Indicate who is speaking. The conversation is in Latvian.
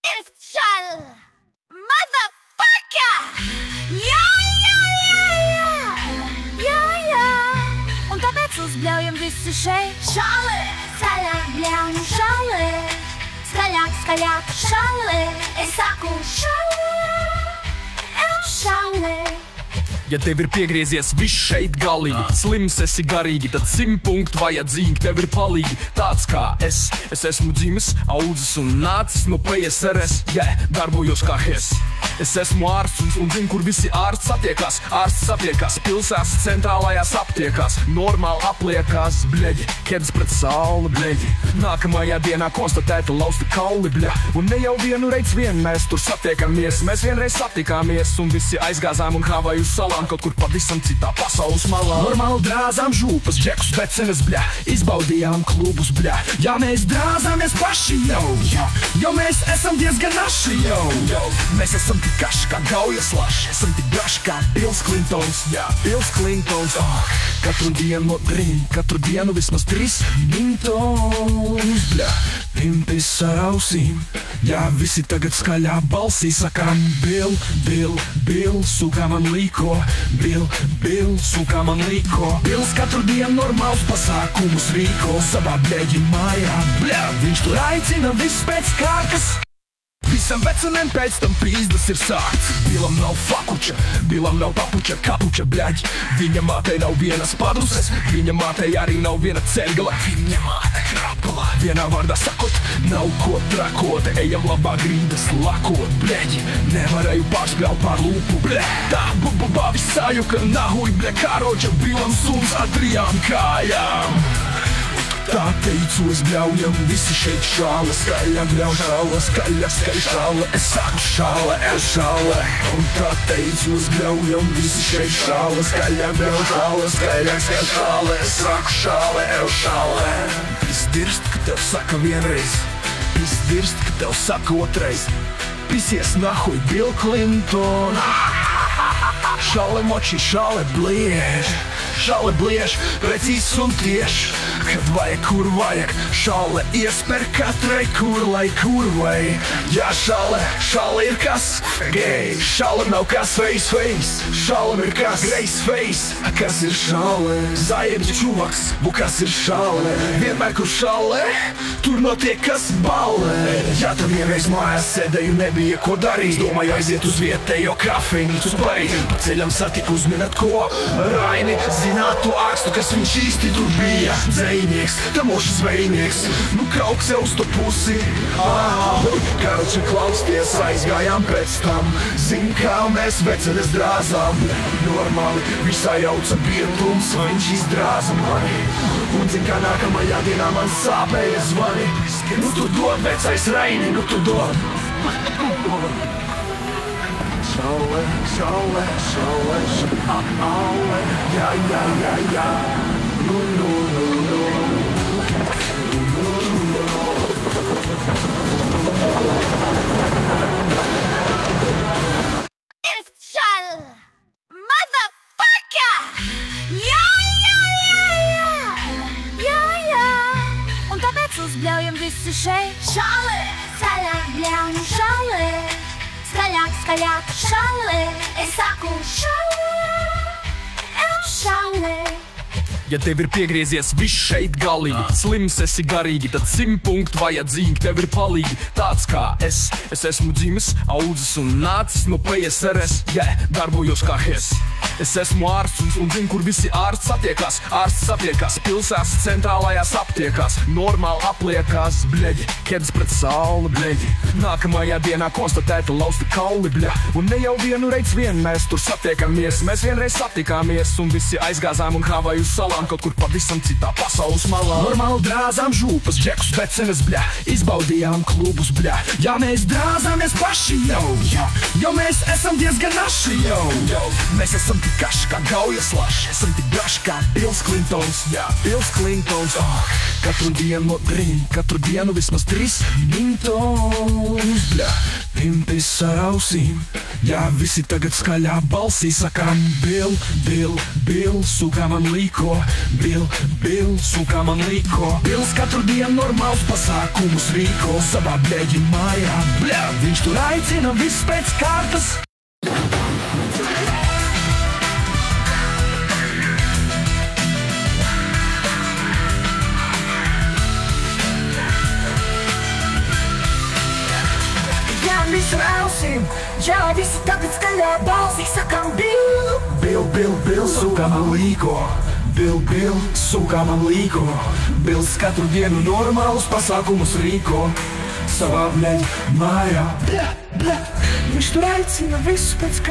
Speaker 1: It's Charlie, motherfucker! Jā! Un tāpēc uzbļaujam visi šeit. Šāli, skaļāk bļaujam šāli. Skaļāk šāli. Es saku šāli, šāli.
Speaker 2: Ja tev ir piegriezies viss šeit galīgi, slims esi garīgi, tad 100 punktu vajadzīgi tev ir palīgi. Tāds kā es esmu dzimis, audzis un nācis no PSRS, darbojos kā es. Es esmu ārsts un zinu, kur visi ārsti satiekās. Ārsts satiekās pilsētas centrālajās aptiekās. Normāli apliekās, bļeģi, ķēdes pret sauli, bļeģi. Nākamajā dienā konstatēta lausta kauli, bļa. Un ne jau vienu reizi vien mēs tur satiekamies. Mēs vienreiz satikāmies un visi aizgāzām un Havaju salām kaut kur pavisam citā pasaules malā. Normāli drāzām žūpas, džekus, vecenes, bļa. Izbaudījām klubus, bļa. Jā, mēs drāzāmies paši, jo mēs esam diezgan naši, Mēs esam tik kaši kā gaujas laši, esam tik braši kā Bills Clintons, Bills Clintons. Katru dienu no drīm, katru dienu vismaz 3 mintons, bļa. Pimpis ar ausīm, visi tagad skaļā balsī sakām Bill, sūkā man līko, Bill, sūkā man līko. Bills katru dienu normāls pasākumus rīko savā bļeģi mājā, bļa. Viņš tur aicina viss pēc kārkas. Visam vecenēm pēc tam pīzdas ir sākts. Bilam nav fakuča, Bilam nav papuča, kapuča, bļaģi. Viņa mātei nav vienas paduses, viņa mātei arī nav viena cergala. Viņa māte krapala, vienā vārdā sakot, nav ko trakot. Ejam labā grīdas lakot, bļaģi. Nevarēju pārspļaut pār lūpu, bļa. Tā, viss sajuka, nahuj, bļa, kāroča, Bilam suns ar 3 kājām. Tā teicos, bļaujam, visi šeit šāla, skaļāk bļauj šāla, skaļāk šāla, es saku šāla, šāla. Un tā teicos, bļaujam, visi šeit šāla, skaļāk bļauj šāla, skaļāk šāla, es saku šāla, šāla. Pisdirst, ka tev saka vienreiz, pisdirst, ka tev saka otrais. Pisies nahuj, Bill Clinton. Šāle moči, šāle bliež, precīzs un tieši. Kad vajag, kur vajag, šāle iesper katrai, kur lai kur vai. Jā, šāle ir kas? Gay, šāle nav kas face, šāle ir kas? Grace face, kas ir šāle? Zajebģi čuvaks, kas ir šāle? Vienmēr, kur šāle, tur notiek kas balle. Jā, tad vienreiz mājās sēdēju, nebija ko darīt. Domāju aiziet uz vietējo kafejnīcu parīt. Pa ceļam satiku uzminēt ko? Raini, zināt to ārstu, kas viņš īsti tur bija. Dzējnieks, tamošas zvejnieks, nu krauk sev uz to pusi. Karoči klausties, aizgājām pēc tam. Zin, kā mēs vecenes drāzām. Normāli, visā jauca biedlums, viņš izdrāza mani. Un zin, kā nākamajā dienā man sāpēja zvani. Nu tu dod, vecais Raini, nu tu dod. Šāle, jā.
Speaker 1: It's Charlie, motherfucker! Jā! Un tāpēc uzbļaujam visi šeit. Šāli, skaļāk bļaujam šāli. Skaļāk šāli. Es saku šāli, šāli.
Speaker 2: Ja tev ir piegriezies viss šeit galīgi, slims esi garīgi, tad 100 punktu vajadzīgi tev ir palīgi. Tāds kā es esmu dzimis, audzis un nācis no PSRS, darbojos kā es. Es esmu ārsts un zinu, kur visi ārsti satiekās. Ārsts satiekās pilsētas centrālajās aptiekās. Normāli apliekās, bļeģi, ķēdes pret sauli, bļeģi. Nākamajā dienā konstatēta lausta kauli, bļa. Un ne jau vienu reizi vien mēs tur satiekamies. Mēs vienreiz satikāmies un visi aizgāzām un Havaju salām kaut kur pavisam citā pasaules malā. Normāli drāzām žūpas, džekus, vecenes, bļa. Izbaudījām klubus, bļa. Jā, mēs drāzāmies paši, jo mēs esam diezgan naši, Mēs esam tik kaši kā gaujas laši, esam tik braši kā Bills Clintons, Bills Clintons. Katru dienu no drīm, katru dienu vismaz 3 mintons, bļa. Pimpis ar ausīm, visi tagad skaļā balsī sakām Bill, sūkā man līko, Bill, sūkā man līko. Bills katru dienu normāls pasākumus rīko savā bļeģi mājā, bļa. Viņš tur aicina viss pēc kārtas.
Speaker 1: Jā, visur ausīm, jā, visi tagad skaļā balsī sakam Bill.
Speaker 2: Bill, Bill, Bill, sūkā man līko. Bill, Bill, sūkā man līko. Bills katru dienu normālus pasākumus rīko. Savā mājā, bļa, bļa, viņš tur aicina visu pēc kā.